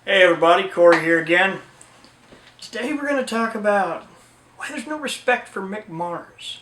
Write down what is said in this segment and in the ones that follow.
Hey everybody, Corey here again. Today we're going to talk about why there's no respect for Mick Mars.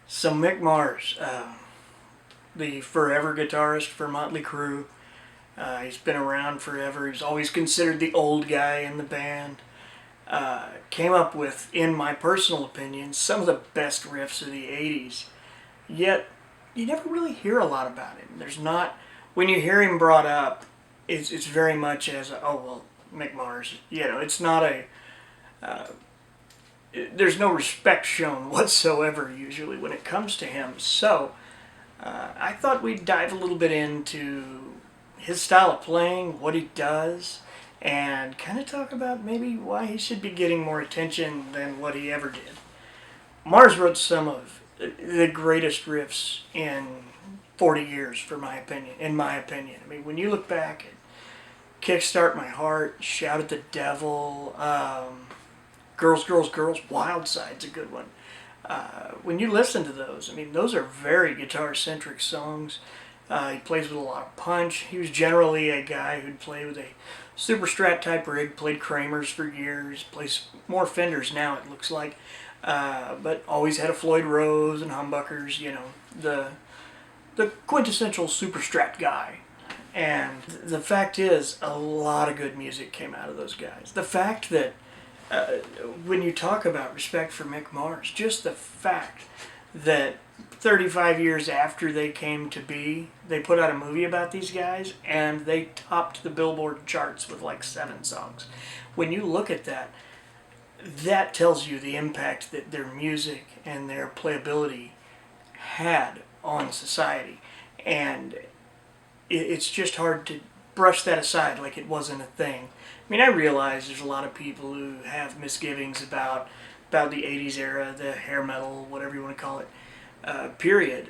So Mick Mars, the forever guitarist for Motley Crue, he's been around forever. He's always considered the old guy in the band. Came up with, in my personal opinion, some of the best riffs of the 80s. Yet, you never really hear a lot about him. There's not, when you hear him brought up, it's very much as, oh, well, Mick Mars. You know, it's not a... there's no respect shown whatsoever usually when it comes to him. So I thought we'd dive a little bit into his style of playing, what he does, and kind of talk about maybe why he should be getting more attention than what he ever did. Mars wrote some of the greatest riffs in 40 years, in my opinion. I mean, when you look back at Kickstart My Heart, Shout at the Devil, Girls, Girls, Girls, Wild Side's a good one. When you listen to those, I mean, those are very guitar-centric songs. He plays with a lot of punch. He was generally a guy who'd play with a Super Strat type rig, played Kramers for years, plays more Fenders now, it looks like, but always had a Floyd Rose and humbuckers, you know, the quintessential Super Strat guy. And the fact is, a lot of good music came out of those guys. The fact that when you talk about respect for Mick Mars, just the fact that 35 years after they came to be, they put out a movie about these guys, and they topped the Billboard charts with like 7 songs. When you look at that, that tells you the impact that their music and their playability had on society. And it's just hard to brush that aside like it wasn't a thing. I mean, I realize there's a lot of people who have misgivings about the 80s era, the hair metal, whatever you want to call it, period.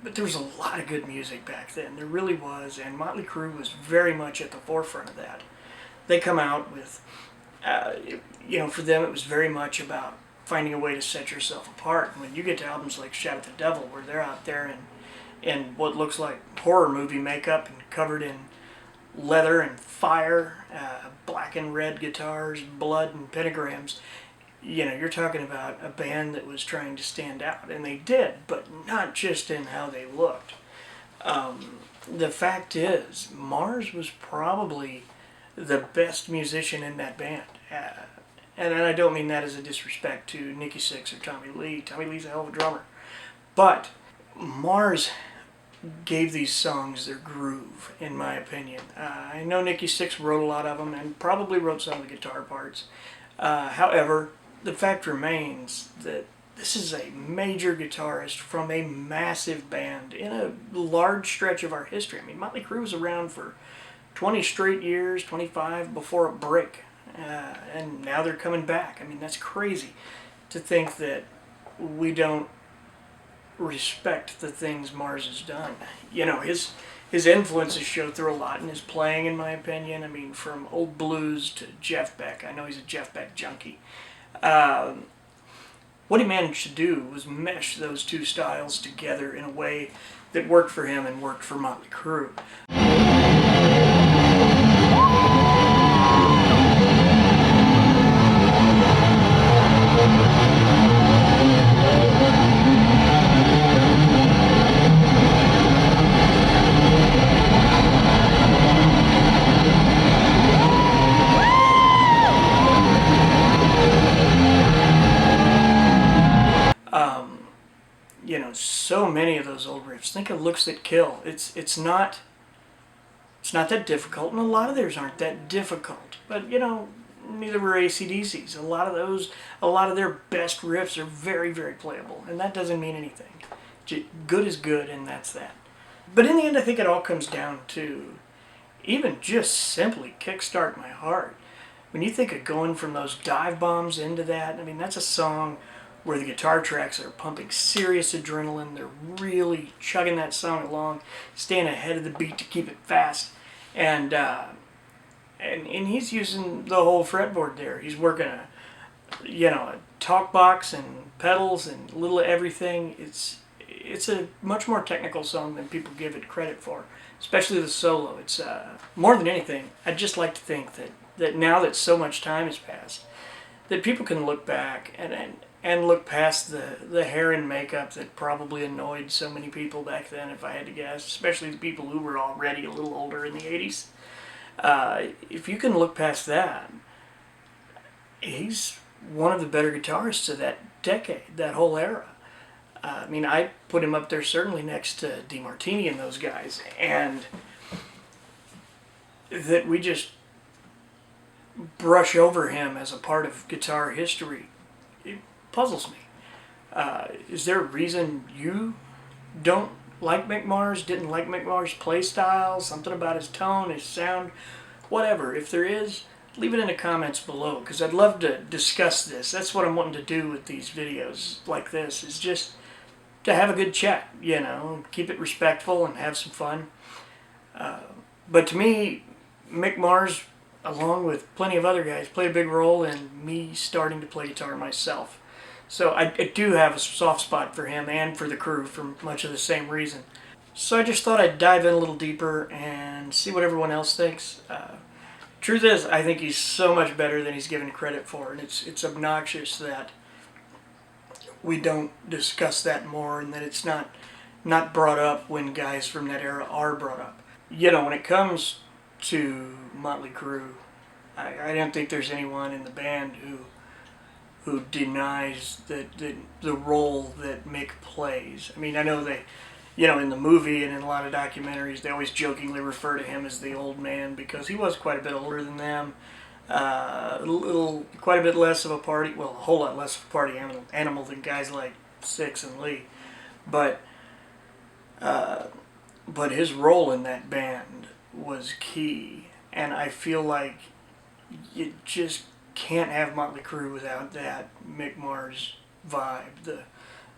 But there was a lot of good music back then. There really was, and Motley Crue was very much at the forefront of that. They come out with, you know, for them it was very much about finding a way to set yourself apart. And when you get to albums like Shout at the Devil, where they're out there in what looks like horror movie makeup and covered in leather and fire, black and red guitars, blood and pentagrams. You know, you're talking about a band that was trying to stand out, and they did, but not just in how they looked. The fact is, Mars was probably the best musician in that band. And I don't mean that as a disrespect to Nikki Sixx or Tommy Lee. Tommy Lee's a hell of a drummer. But Mars gave these songs their groove, in my opinion. I know Nikki Sixx wrote a lot of them and probably wrote some of the guitar parts. However, the fact remains that this is a major guitarist from a massive band in a large stretch of our history. I mean, Motley Crue was around for 20 straight years, 25 before a break, and now they're coming back. I mean, that's crazy to think that we don't respect the things Mars has done. You know, his influences show through a lot in his playing, in my opinion. I mean, from old blues to Jeff Beck. I know he's a Jeff Beck junkie. What he managed to do was mesh those two styles together in a way that worked for him and worked for Motley Crue. You know, so many of those old riffs. Think of Looks That Kill. It's not that difficult, and a lot of theirs aren't that difficult. But, you know, neither were AC/DC's. A lot of their best riffs are very, very playable, and that doesn't mean anything. Good is good, and that's that. But in the end, I think it all comes down to even just simply Kickstart My Heart. When you think of going from those dive bombs into that, I mean, that's a song where the guitar tracks are pumping serious adrenaline. They're really chugging that song along, staying ahead of the beat to keep it fast. And he's using the whole fretboard there. He's working a talk box and pedals and a little of everything. It's a much more technical song than people give it credit for, especially the solo. It's more than anything, I'd just like to think that now that so much time has passed, that people can look back and look past the hair and makeup that probably annoyed so many people back then, if I had to guess, especially the people who were already a little older in the 80s. If you can look past that, he's one of the better guitarists of that decade, that whole era. I mean, I put him up there certainly next to DeMartini and those guys, and that we just brush over him as a part of guitar history, it puzzles me. Is there a reason you don't like Mick Mars, didn't like Mick Mars' play style, something about his tone, his sound, whatever? If there is, leave it in the comments below, because I'd love to discuss this. That's what I'm wanting to do with these videos like this, is just to have a good chat, keep it respectful and have some fun. But to me, Mick Mars, along with plenty of other guys, played a big role in me starting to play guitar myself. So I do have a soft spot for him and for the crew for much of the same reason. So I just thought I'd dive in a little deeper and see what everyone else thinks. Truth is, I think he's so much better than he's given credit for, and it's obnoxious that we don't discuss that more and that it's not brought up when guys from that era are brought up. When it comes to Motley Crue, I don't think there's anyone in the band who denies the role that Mick plays. I mean, I know they, in the movie and in a lot of documentaries, they always jokingly refer to him as the old man because he was quite a bit older than them. Quite a bit less of a party, well, a whole lot less of a party animal than guys like Six and Lee. But his role in that band was key, and I feel like you just can't have Motley Crue without that Mick Mars vibe.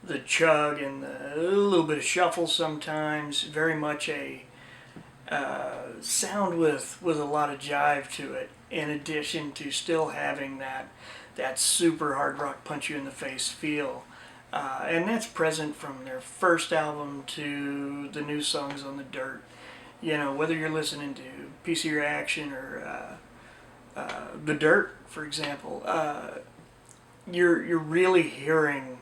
The chug and a little bit of shuffle sometimes, very much a sound with a lot of jive to it, in addition to still having that super hard rock punch you in the face feel. And that's present from their first album to the new songs on the Dirt. Whether you're listening to Piece of Your Action or the Dirt, for example, you're really hearing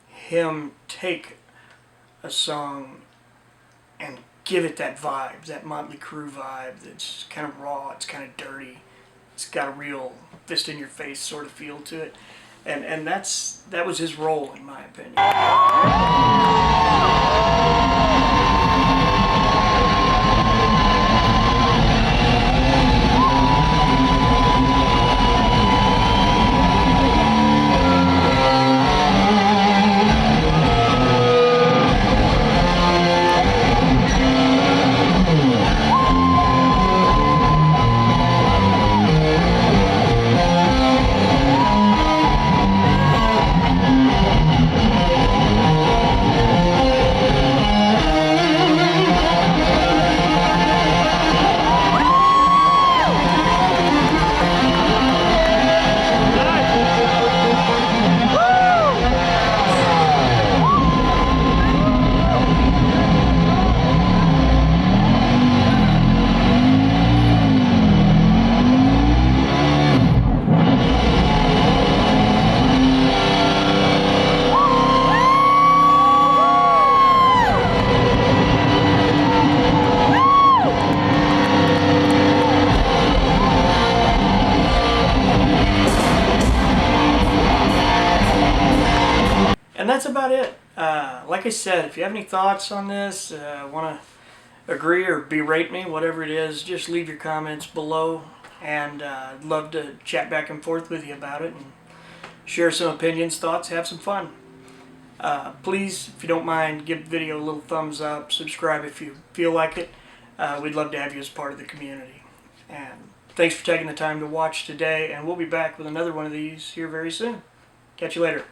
him take a song and give it that vibe, that Motley Crue vibe that's kind of raw, it's kind of dirty, it's got a real fist in your face sort of feel to it, and that was his role, in my opinion. And that's about it. Like I said, if you have any thoughts on this, want to agree or berate me, whatever it is, just leave your comments below. and I'd love to chat back and forth with you about it and share some opinions, thoughts, have some fun. Please, if you don't mind, give the video a little thumbs up, subscribe if you feel like it. We'd love to have you as part of the community. And thanks for taking the time to watch today, and we'll be back with another one of these here very soon. Catch you later.